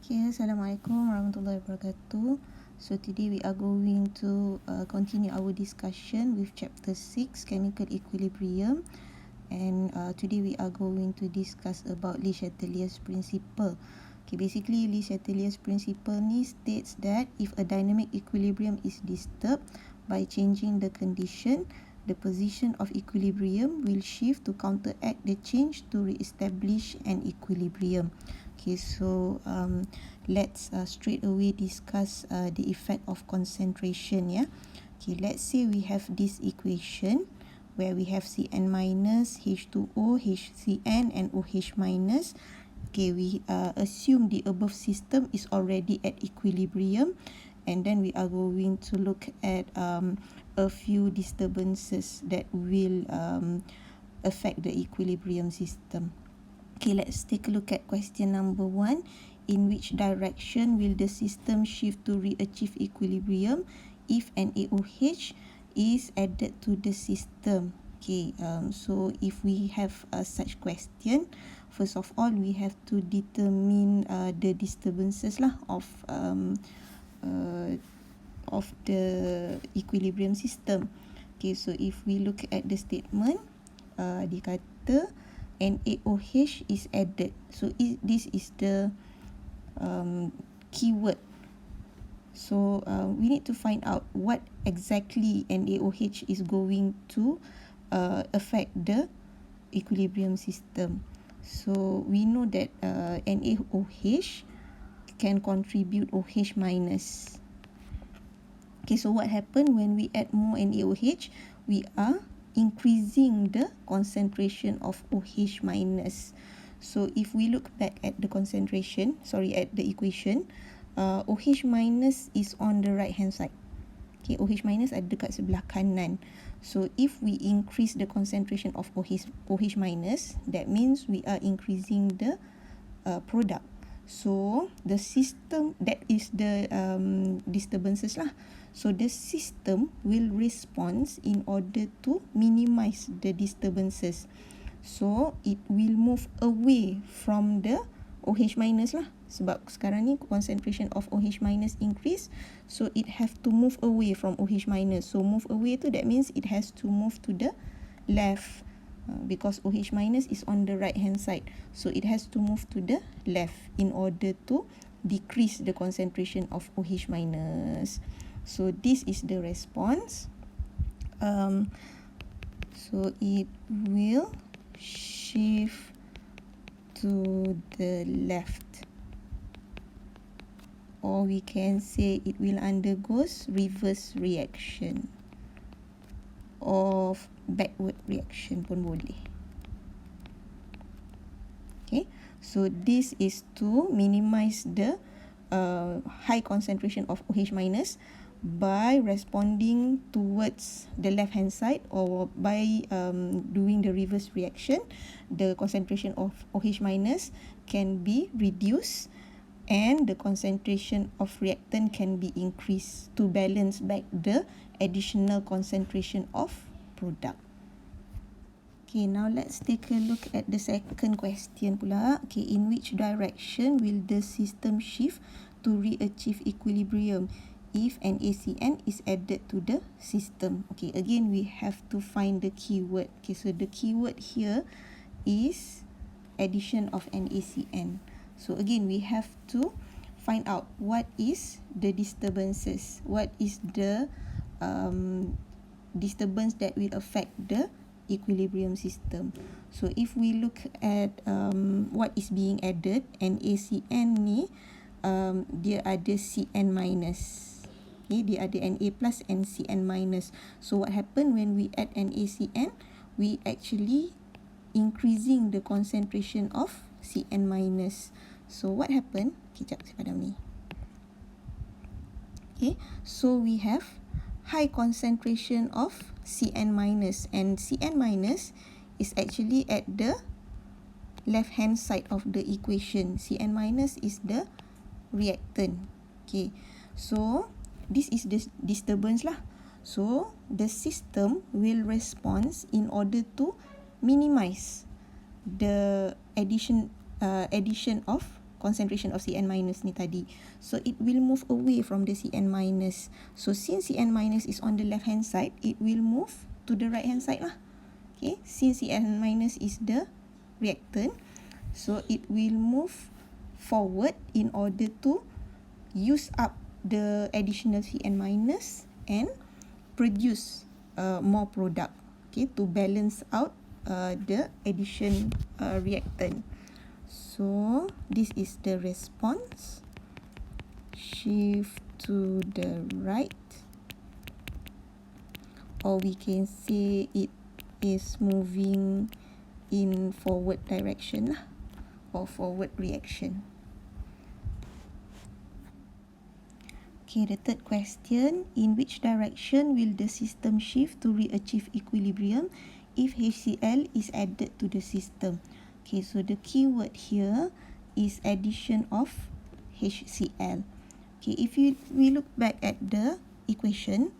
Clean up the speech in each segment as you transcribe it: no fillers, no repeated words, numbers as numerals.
Okay, Assalamualaikum warahmatullahi wabarakatuh. So today we are going to continue our discussion with chapter 6, chemical equilibrium, and today we are going to discuss about Le Chatelier's principle. Okay, basically Le Chatelier's principle ni states that if a dynamic equilibrium is disturbed by changing the condition, the position of equilibrium will shift to counteract the change to re-establish an equilibrium. Okay, so let's straight away discuss the effect of concentration. Yeah. Okay, let's say we have this equation where we have Cn minus, H2O, HCN and OH minus. Okay, we assume the above system is already at equilibrium, and then we are going to look at a few disturbances that will affect the equilibrium system. Okay, let's take a look at question number 1. In which direction will the system shift to re-achieve equilibrium if an AOH is added to the system? Okay, so if we have such question, first of all, we have to determine the disturbances lah of the equilibrium system. Okay, so if we look at the statement, dia kata NaOH is added. So this is the keyword. So we need to find out what exactly NaOH is going to affect the equilibrium system. So we know that NaOH can contribute OH minus. Okay, so what happened when we add more NaOH? We are increasing the concentration of OH minus. So if we look back at the at the equation, OH minus is on the right hand side. Okay, OH minus ada dekat sebelah kanan. So if we increase the concentration of OH minus, that means we are increasing the product. So the system, that is the disturbances lah. So the system will respond in order to minimize the disturbances. So it will move away from the OH minus lah. Sebab sekarang ni concentration of OH minus increase, so it have to move away from OH minus. So move away tu, that means it has to move to the left. Because OH minus is on the right hand side, so it has to move to the left in order to decrease the concentration of OH minus. So this is the response. So it will shift to the left, or we can say it will undergo reverse reaction of backward reaction pun boleh. Okay, so this is to minimize the high concentration of OH minus by responding towards the left hand side, or by doing the reverse reaction. The concentration of OH minus can be reduced and the concentration of reactant can be increased to balance back the additional concentration of product. Okay, now let's take a look at the second question pula. Okay, in which direction will the system shift to re-achieve equilibrium if an ACN is added to the system? Okay, again we have to find the keyword. Okay, so the keyword here is addition of an ACN. So again we have to find out what is the disturbances, what is the disturbance that will affect the equilibrium system. So if we look at what is being added, an ACN ni dia ada Cn minus. Okay, dia ada Na plus and Cn minus. So what happen when we add an ACN? We actually increasing the concentration of Cn minus. So what happen? Kejap saya padam ni. Okay, so we have high concentration of Cn minus, and Cn minus is actually at the left hand side of the equation. Cn minus is the reactant. Okay, so this is the disturbance lah. So the system will respond in order to minimize the addition of concentration of Cn minus ni tadi. So it will move away from the Cn minus. So since Cn minus is on the left hand side, it will move to the right hand side lah. Okay, since Cn minus is the reactant, so it will move forward in order to use up the additional Cn minus and produce more product, okay, to balance out the addition reactant. So this is the response. Shift to the right, or we can say it is moving in forward direction lah, or forward reaction. Okay, the third question, in which direction will the system shift to re-achieve equilibrium if HCl is added to the system? Okay, so the key word here is addition of HCl. Okay, if we look back at the equation,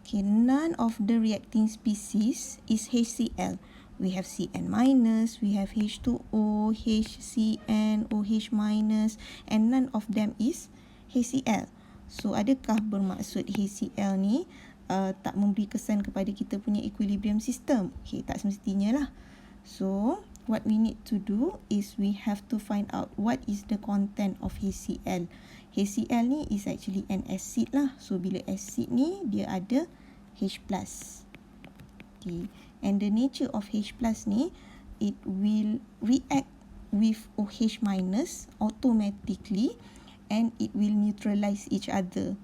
okay, none of the reacting species is HCl. We have Cn minus, we have H2O, HCN, OH minus, and none of them is HCl. So adakah bermaksud HCl ni tak memberi kesan kepada kita punya equilibrium system? Okay, tak semestinya lah. So what we need to do is we have to find out what is the content of HCl. HCl ni is actually an acid lah. So bila acid ni dia ada H+. Okay. And the nature of H+ ni, it will react with OH minus automatically and it will neutralize each other.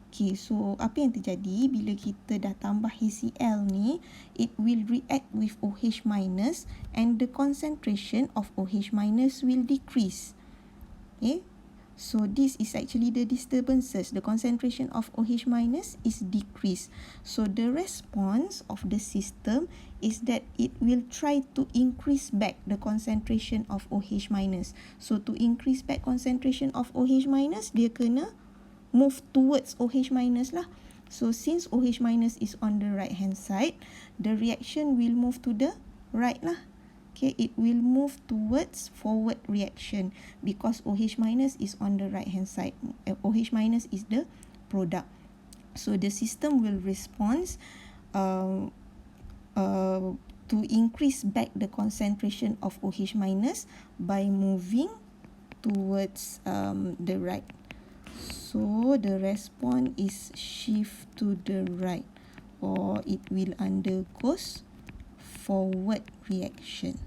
Okay, so apa yang terjadi bila kita dah tambah HCl ni, it will react with OH minus and the concentration of OH minus will decrease. Okay, so this is actually the disturbances. The concentration of OH minus is decreased. So the response of the system is that it will try to increase back the concentration of OH minus. So to increase back concentration of OH minus, dia kena move towards OH minus lah. So since OH minus is on the right hand side, the reaction will move to the right lah. Okay, it will move towards forward reaction because OH minus is on the right hand side. OH minus is the product. So the system will respond to increase back the concentration of OH minus by moving towards the right. So the response is shift to the right, or it will undergoes forward reaction.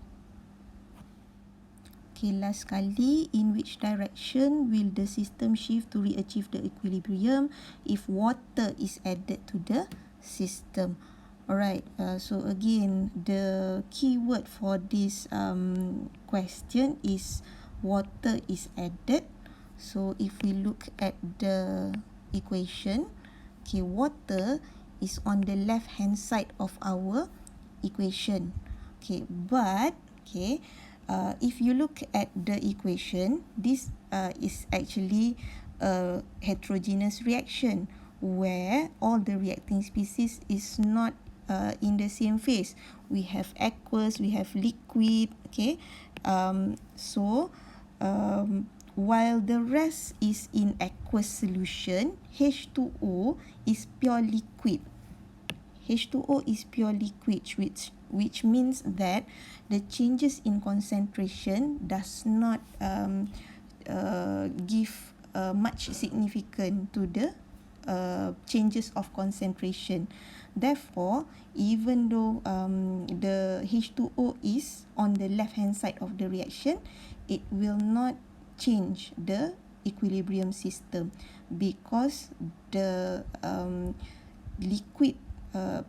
Okay, last kali, in which direction will the system shift to re-achieve the equilibrium if water is added to the system? Alright, so again, the key word for this question is water is added. So if we look at the equation, okay, water is on the left hand side of our equation. Okay, but okay, if you look at the equation, this is actually a heterogeneous reaction where all the reacting species is not in the same phase. We have aqueous, we have liquid. Okay, while the rest is in aqueous solution, H2O is pure liquid. H2O is pure liquid, which means that the changes in concentration does not give much significance to the changes of concentration. Therefore, even though the H2O is on the left hand side of the reaction, it will not change the equilibrium system because the liquid,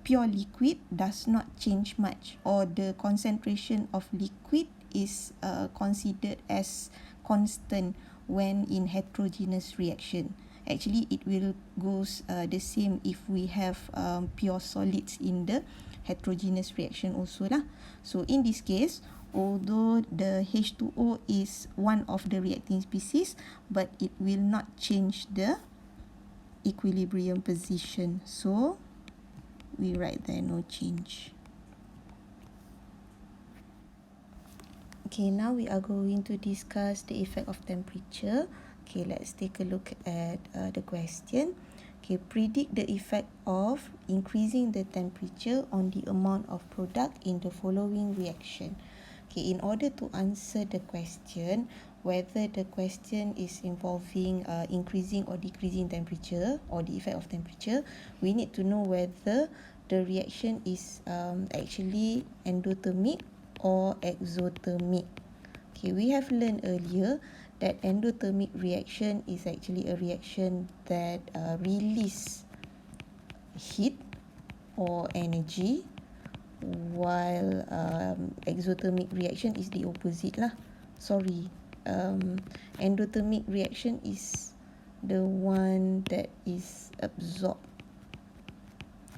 pure liquid does not change much, or the concentration of liquid is considered as constant when in heterogeneous reaction. Actually, it will goes the same if we have pure solids in the heterogeneous reaction also lah. So in this case, although the H2O is one of the reacting species, but it will not change the equilibrium position. So we write there no change. Okay, now we are going to discuss the effect of temperature. Okay, let's take a look at the question. Okay, predict the effect of increasing the temperature on the amount of product in the following reaction. Okay, in order to answer the question, whether the question is involving increasing or decreasing temperature or the effect of temperature, we need to know whether the reaction is actually endothermic or exothermic. Okay, we have learned earlier that endothermic reaction is actually a reaction that release heat or energy, while exothermic reaction is the opposite lah. Endothermic reaction is the one that is absorb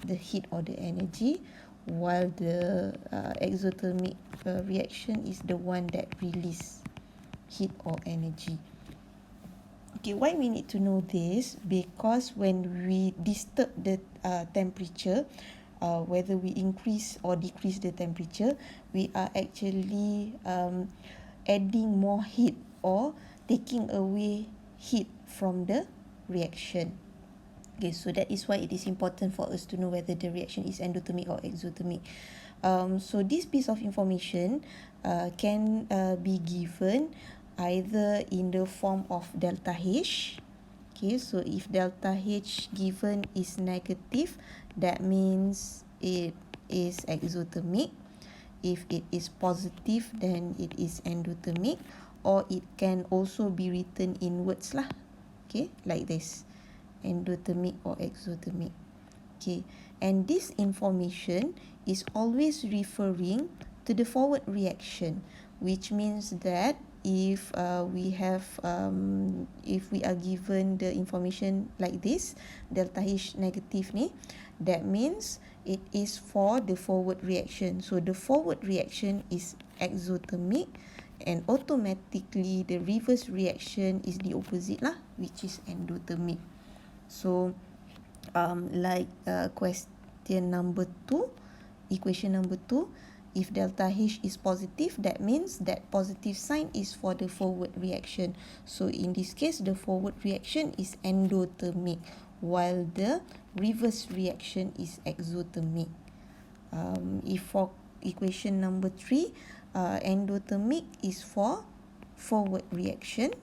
the heat or the energy, while the exothermic reaction is the one that release heat or energy. Okay, why we need to know this? Because when we disturb the temperature, whether we increase or decrease the temperature, we are actually adding more heat or taking away heat from the reaction. Okay, so that is why it is important for us to know whether the reaction is endothermic or exothermic. So this piece of information can be given either in the form of delta H. Okay, so if delta H given is negative, that means it is exothermic. If it is positive, then it is endothermic, or it can also be written in words lah. Okay, like this, endothermic or exothermic. Okay, and this information is always referring to the forward reaction, which means that if we are given the information like this, delta H negative ni, that means it is for the forward reaction. So the forward reaction is exothermic, and automatically the reverse reaction is the opposite lah, which is endothermic. So question number 2, equation number 2, if delta H is positive, that means that positive sign is for the forward reaction. So in this case, the forward reaction is endothermic, while the reverse reaction is exothermic. If for equation number 3, endothermic is for forward reaction,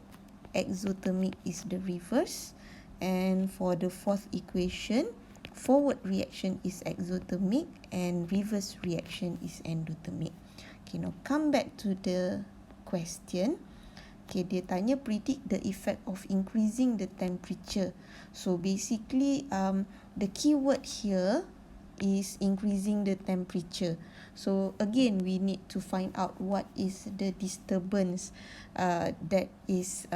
exothermic is the reverse, and for the fourth equation, forward reaction is exothermic and reverse reaction is endothermic. Okay, now come back to the question. Okay, dia tanya predict the effect of increasing the temperature. So basically, the keyword here is increasing the temperature. So again, we need to find out what is the disturbance that is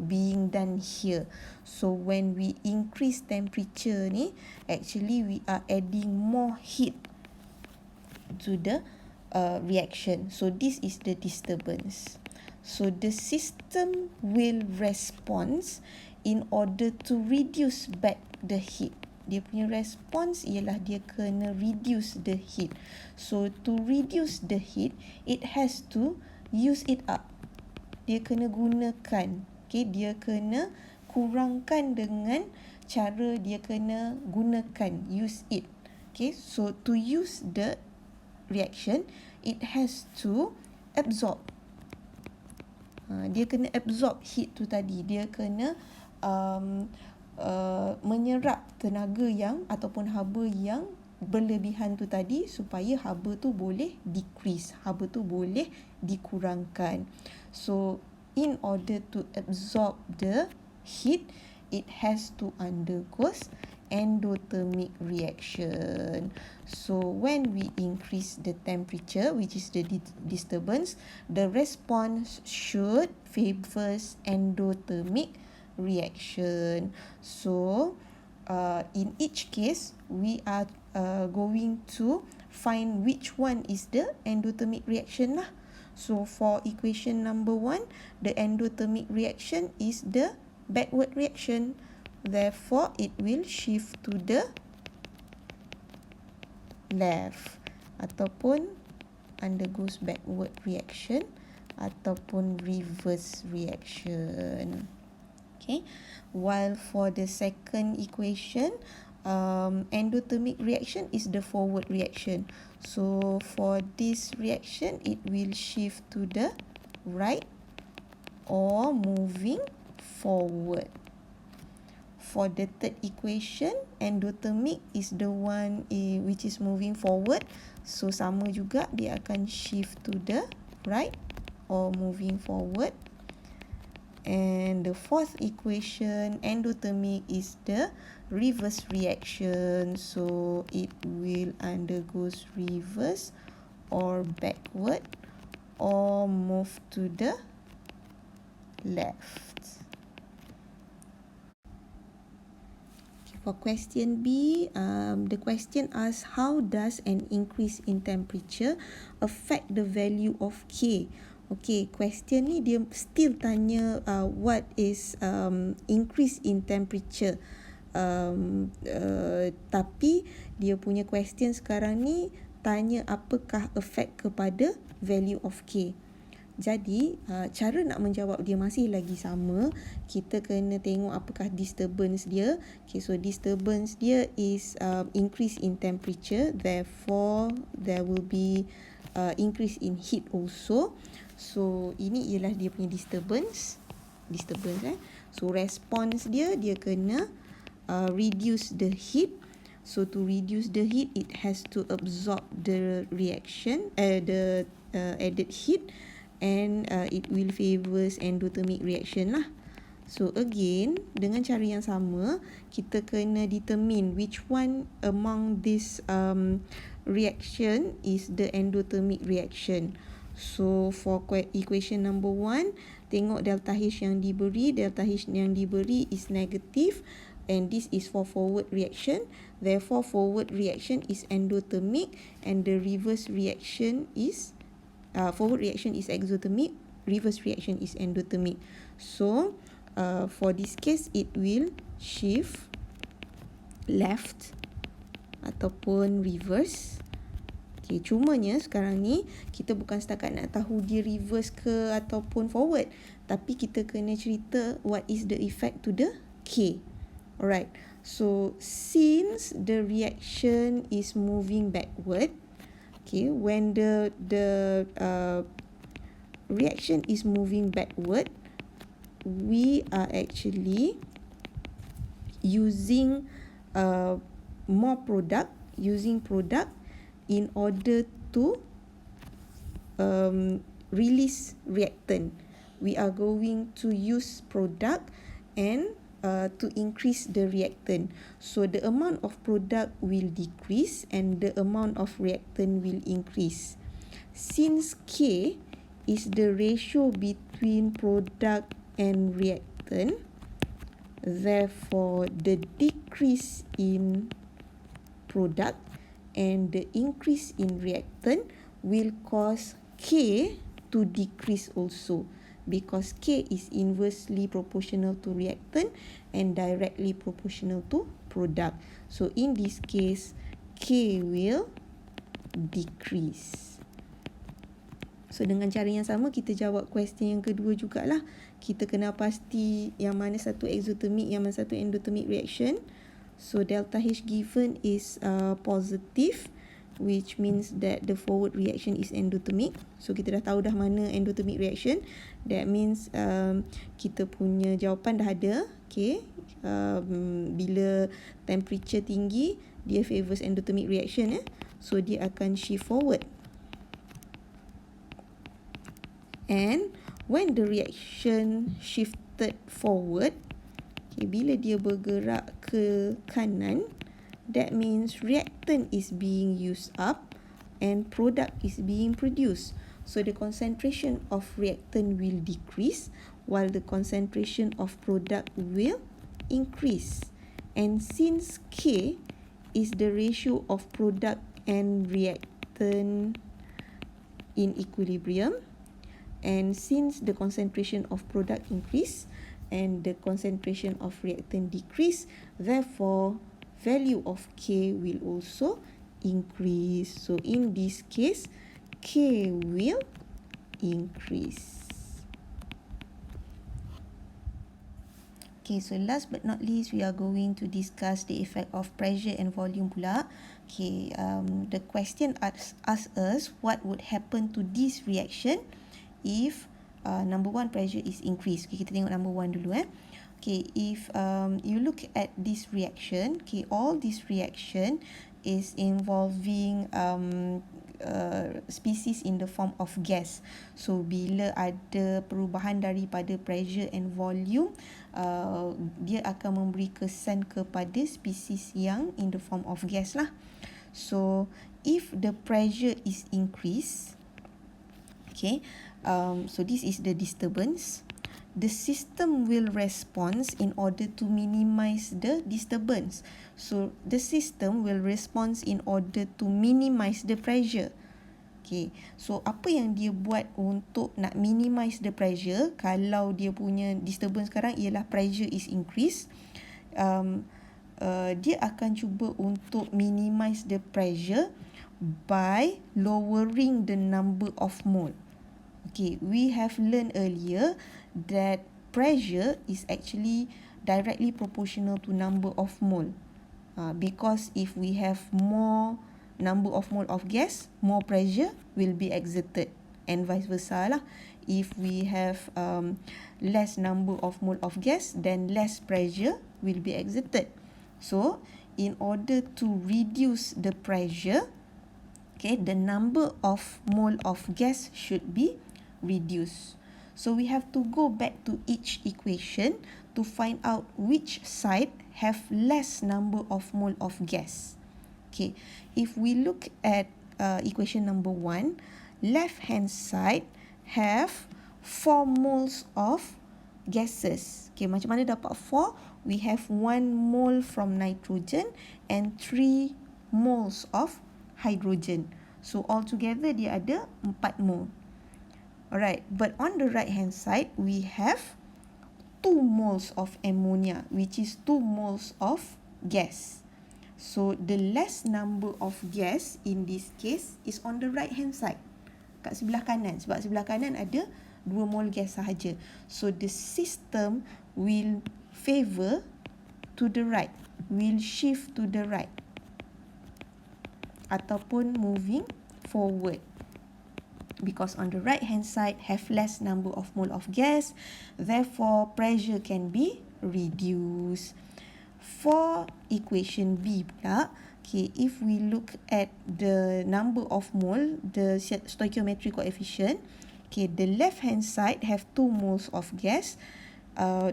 being done here. So when we increase temperature ni, actually we are adding more heat to the reaction. So this is the disturbance. So the system will respond in order to reduce back the heat. Dia punya response ialah dia kena reduce the heat. So to reduce the heat, it has to use it up. Dia kena gunakan. Okay, dia kena kurangkan dengan cara dia kena gunakan, use it. Okay, so to use the reaction, it has to absorb. Dia kena absorb heat tu tadi. Dia kena menyerap tenaga yang ataupun haba yang berlebihan tu tadi, supaya haba tu boleh decrease, haba tu boleh dikurangkan. So in order to absorb the heat, it has to undergo endothermic reaction. So when we increase the temperature, which is the disturbance, the response should favors endothermic reaction. So in each case, we are going to find which one is the endothermic reaction lah. So for equation number 1, the endothermic reaction is the backward reaction. Therefore, it will shift to the left. Ataupun undergoes backward reaction ataupun reverse reaction. Okay, while for the second equation, endothermic reaction is the forward reaction. So for this reaction, it will shift to the right or moving forward. For the third equation, endothermic is the one which is moving forward. So sama juga, dia akan shift to the right or moving forward. And the fourth equation, endothermic, is the reverse reaction. So it will undergoes reverse or backward or move to the left. For question B, the question asks, how does an increase in temperature affect the value of K? Okay, question ni dia still tanya what is increase in temperature. Tapi dia punya question sekarang ni tanya apakah effect kepada value of K. Jadi, cara nak menjawab dia masih lagi sama. Kita kena tengok apakah disturbance dia. Okay, so disturbance dia is increase in temperature. Therefore, there will be increase in heat also. So, ini ialah dia punya disturbance. So, response dia kena reduce the heat. So, to reduce the heat, it has to absorb the reaction, the added heat. And it will favors endothermic reaction lah. So again, dengan cara yang sama, kita kena determine which one among this reaction is the endothermic reaction. So for equation number 1, tengok delta H yang diberi. Delta H yang diberi is negative, and this is for forward reaction. Therefore, forward reaction is endothermic, and the reverse reaction is forward reaction is exothermic, reverse reaction is endothermic. So for this case, it will shift left ataupun reverse. Okay, cumanya sekarang ni kita bukan setakat nak tahu dia reverse ke ataupun forward, tapi kita kena cerita what is the effect to the K. Alright, so since the reaction is moving backward, okay, when the reaction is moving backward, we are actually using more product, in order to release reactant. We are going to use product and to increase the reactant. So the amount of product will decrease and the amount of reactant will increase. Since K is the ratio between product and reactant, therefore the decrease in product and the increase in reactant will cause K to decrease also, because K is inversely proportional to reactant and directly proportional to product. So in this case, K will decrease. So dengan cara yang sama, kita jawab question yang kedua jugalah. Kita kena pasti yang mana satu exothermic, yang mana satu endothermic reaction. So delta H given is positive, which means that the forward reaction is endothermic. So kita dah tahu dah mana endothermic reaction. That means kita punya jawapan dah ada. Okay, bila temperature tinggi, dia favors endothermic reaction. So dia akan shift forward. And when the reaction shifted forward, okay, bila dia bergerak ke kanan, that means reactant is being used up and product is being produced. So the concentration of reactant will decrease while the concentration of product will increase. And since K is the ratio of product and reactant in equilibrium, and since the concentration of product increase and the concentration of reactant decrease, therefore value of K will also increase. So in this case, K will increase. Okay, so last but not least, we are going to discuss the effect of pressure and volume pula. Okay, the question asks us what would happen to this reaction if number one, pressure is increased. Okay, kita tengok number one dulu. Okay, if you look at this reaction, okay, all this reaction is involving species in the form of gas. So bila ada perubahan daripada pressure and volume, dia akan memberi kesan kepada species yang in the form of gas lah. So if the pressure is increased, okay, so this is the disturbance. The system will respond in order to minimize the disturbance. So the system will respond in order to minimize the pressure. Okay, so apa yang dia buat untuk nak minimize the pressure kalau dia punya disturbance sekarang ialah pressure is increased, dia akan cuba untuk minimize the pressure by lowering the number of mole. Okay, we have learned earlier that pressure is actually directly proportional to number of mole. Because if we have more number of mole of gas, more pressure will be exerted, and vice versa lah. If we have less number of mole of gas, then less pressure will be exerted. So in order to reduce the pressure, okay, the number of mole of gas should be reduced. So we have to go back to each equation to find out which side have less number of mole of gas. Okay, if we look at equation number 1, left hand side have 4 moles of gases. Okay, macam mana dapat 4? We have 1 mole from nitrogen and 3 moles of hydrogen. So altogether dia ada 4 mole. Alright, but on the right hand side, we have 2 moles of ammonia, which is 2 moles of gas. So the less number of gas in this case is on the right hand side, kat sebelah kanan. Sebab sebelah kanan ada 2 mole gas sahaja. So the system will favor to the right, will shift to the right, ataupun moving forward. Because on the right hand side have less number of mole of gas, therefore pressure can be reduced. For equation B pula, okay, if we look at the number of mole, the stoichiometric coefficient, okay, the left hand side have 2 moles of gas,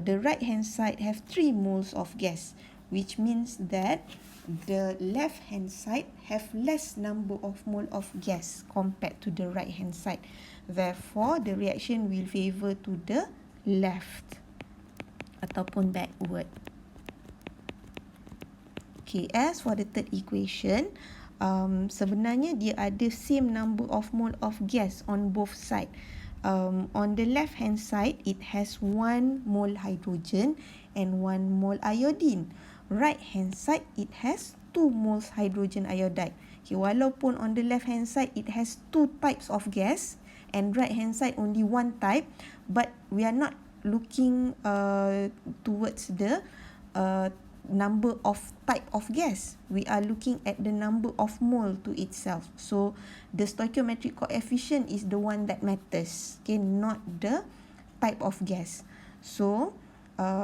the right hand side have 3 moles of gas, which means that the left hand side have less number of mole of gas compared to the right hand side. Therefore, the reaction will favor to the left ataupun backward. Okay, as for the third equation, sebenarnya dia ada same number of mole of gas on both side. On the left hand side, it has 1 mole hydrogen and 1 mole iodine. Right hand side, it has 2 moles hydrogen iodide. Okay, walaupun on the left hand side it has 2 types of gas and right hand side only 1 type, but we are not looking towards the number of type of gas. We are looking at the number of mole to itself. So the stoichiometric coefficient is the one that matters, okay, not the type of gas. So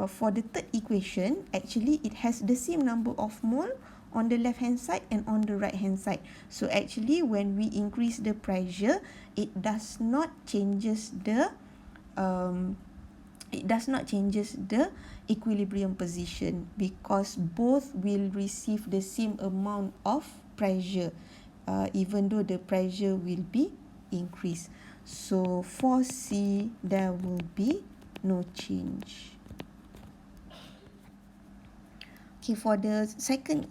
for the third equation, actually it has the same number of mole on the left hand side and on the right hand side. So actually when we increase the pressure, it does not changes the equilibrium position, because both will receive the same amount of pressure, even though the pressure will be increased. So for C, there will be no change. Okay, for the second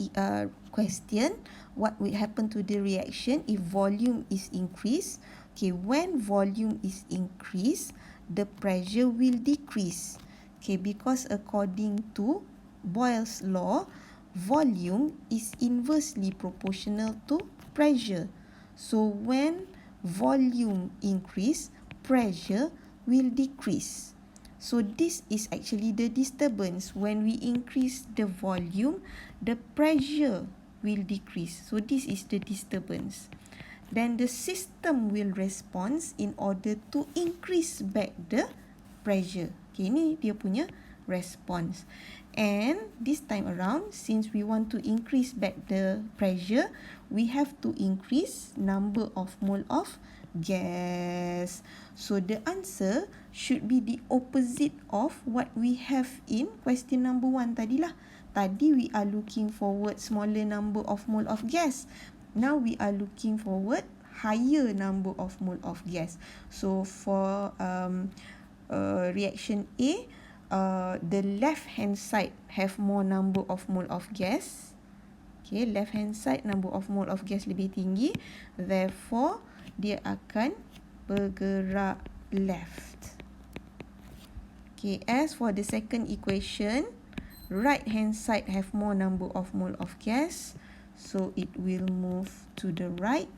question, what will happen to the reaction if volume is increased? Okay, when volume is increased, the pressure will decrease. Okay, because according to Boyle's law, volume is inversely proportional to pressure. So when volume increase, pressure will decrease. So this is actually the disturbance. When we increase the volume, the pressure will decrease. So this is the disturbance. Then the system will respond in order to increase back the pressure. Okay, ini dia punya response. And this time around, since we want to increase back the pressure, we have to increase number of mole of gas. So the answer should be the opposite of what we have in question number 1 tadi lah. Tadi we are looking forward smaller number of mole of gas. Now we are looking forward higher number of mole of gas. So for reaction A, the left hand side have more number of mole of gas. Okay, left hand side number of mole of gas lebih tinggi, therefore dia akan bergerak left. Okay, as for the second equation, right hand side have more number of mole of gas, so it will move to the right.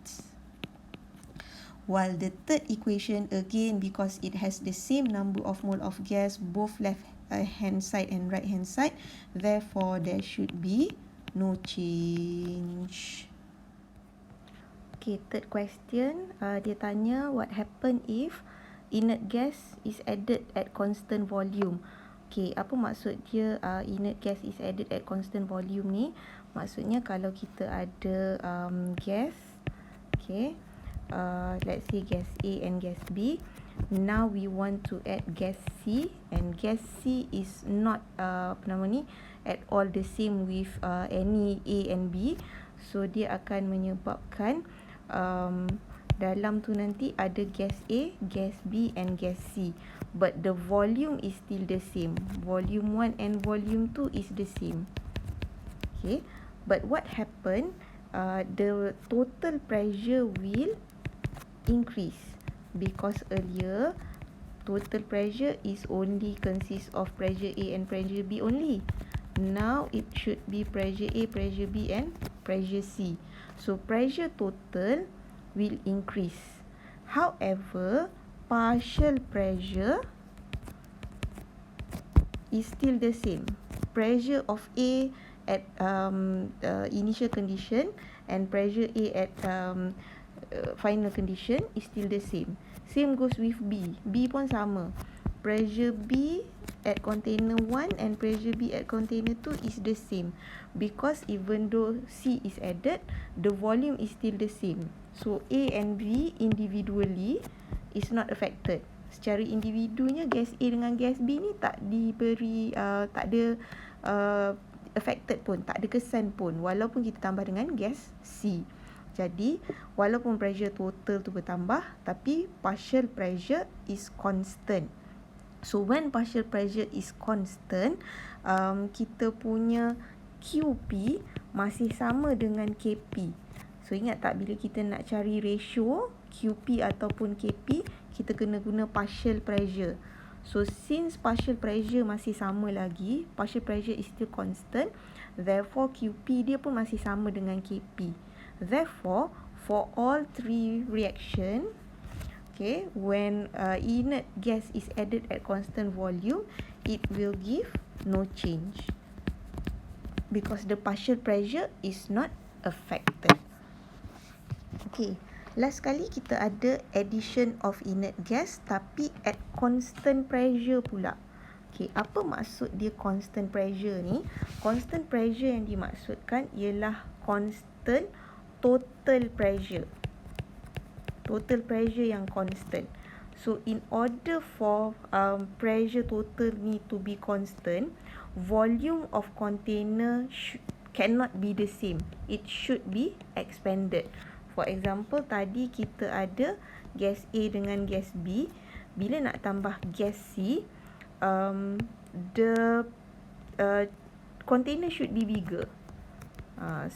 While the third equation, again, because it has the same number of mole of gas, both left hand side and right hand side, therefore there should be no change. Okay, third question, dia tanya what happen if inert gas is added at constant volume. Okay, apa maksud dia inert gas is added at constant volume ni? Maksudnya kalau kita ada gas, okay, let's say gas A and gas B. Now we want to add gas C, and gas C is not at all the same with any A and B. So dia akan menyebabkan dalam tu nanti ada gas A, gas B and gas C. But the volume is still the same. Volume 1 and volume 2 is the same. Okay. But what happened? The total pressure will increase, because earlier total pressure is only consists of pressure A and pressure B only. Now it should be pressure A, pressure B and pressure C. So pressure total will increase. However, partial pressure is still the same. Pressure of A at initial condition and pressure A at final condition is still the same. Same goes with B. B pun sama. Pressure B at container 1 and pressure B at container 2 is the same, because even though C is added, the volume is still the same. So A and B individually is not affected. Secara individunya gas A dengan gas B ni tak diberi tak ada affected pun, tak ada kesan pun, walaupun kita tambah dengan gas C. Jadi walaupun pressure total tu bertambah, tapi partial pressure is constant. So when partial pressure is constant, kita punya QP masih sama dengan KP. So ingat tak, bila kita nak cari ratio QP ataupun KP, kita kena guna partial pressure. So since partial pressure masih sama lagi, partial pressure is still constant, therefore QP dia pun masih sama dengan KP. Therefore, for all three reaction, okay, when inert gas is added at constant volume, it will give no change, because the partial pressure is not affected. Okay, last kali kita ada addition of inert gas tapi at constant pressure pula. Okay, apa maksud dia constant pressure ni? Constant pressure yang dimaksudkan ialah constant total pressure. Total pressure yang constant. So in order for pressure total ni to be constant, volume of container cannot be the same. It should be expanded. For example, tadi kita ada gas A dengan gas B. Bila nak tambah gas C, the container should be bigger.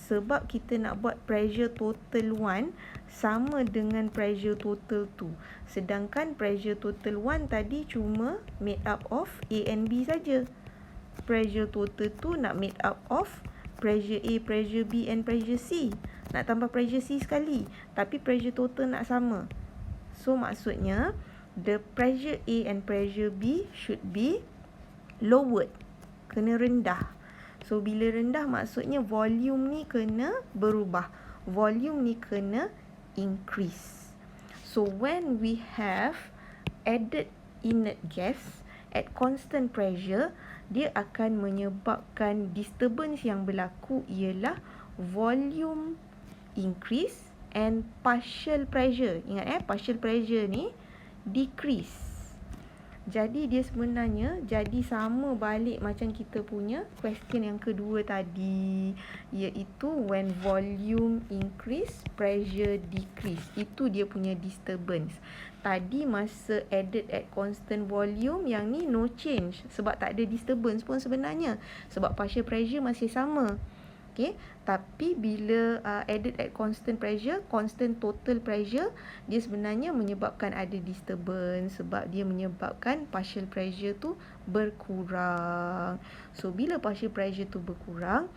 Sebab kita nak buat pressure total 1 sama dengan pressure total 2. Sedangkan pressure total 1 tadi cuma made up of A and B saja. Pressure total 2 nak made up of pressure A, pressure B and pressure C. nak tambah pressure C sekali, tapi pressure total nak sama. So maksudnya the pressure A and pressure B should be lowered, kena rendah. So bila rendah maksudnya volume ni kena berubah, volume ni kena increase. So when we have added inert gas at constant pressure, dia akan menyebabkan disturbance yang berlaku ialah volume increase and partial pressure. Ingat partial pressure ni decrease. Jadi dia sebenarnya jadi sama balik macam kita punya question yang kedua tadi, iaitu when volume increase, pressure decrease. Itu dia punya disturbance. Tadi masa added at constant volume, yang ni no change sebab tak ada disturbance pun sebenarnya, sebab partial pressure masih sama. Okay, tapi bila added at constant pressure, constant total pressure, dia sebenarnya menyebabkan ada disturbance sebab dia menyebabkan partial pressure tu berkurang. So bila partial pressure tu berkurang,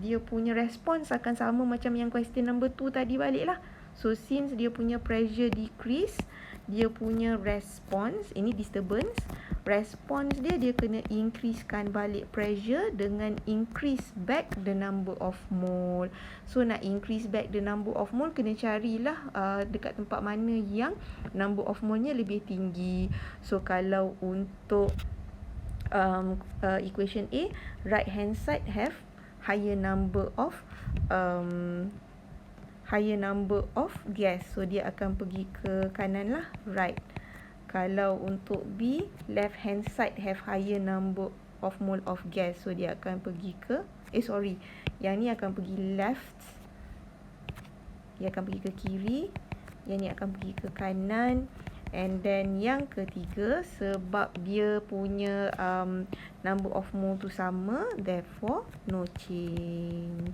dia punya response akan sama macam yang question number 2 tadi balik lah. So since dia punya pressure decrease, dia punya response, ini disturbance, response dia kena increasekan balik pressure dengan increase back the number of mole. So nak increase back the number of mole, kena carilah dekat tempat mana yang number of mole-nya lebih tinggi. So kalau untuk equation A, right hand side have higher number of gas, so dia akan pergi ke kanan lah, right. Kalau untuk B, left hand side have higher number of mole of gas, so dia akan pergi ke yang ni akan pergi left, dia akan pergi ke kiri, yang ni akan pergi ke kanan. And then yang ketiga, sebab dia punya number of mole tu sama, therefore no change.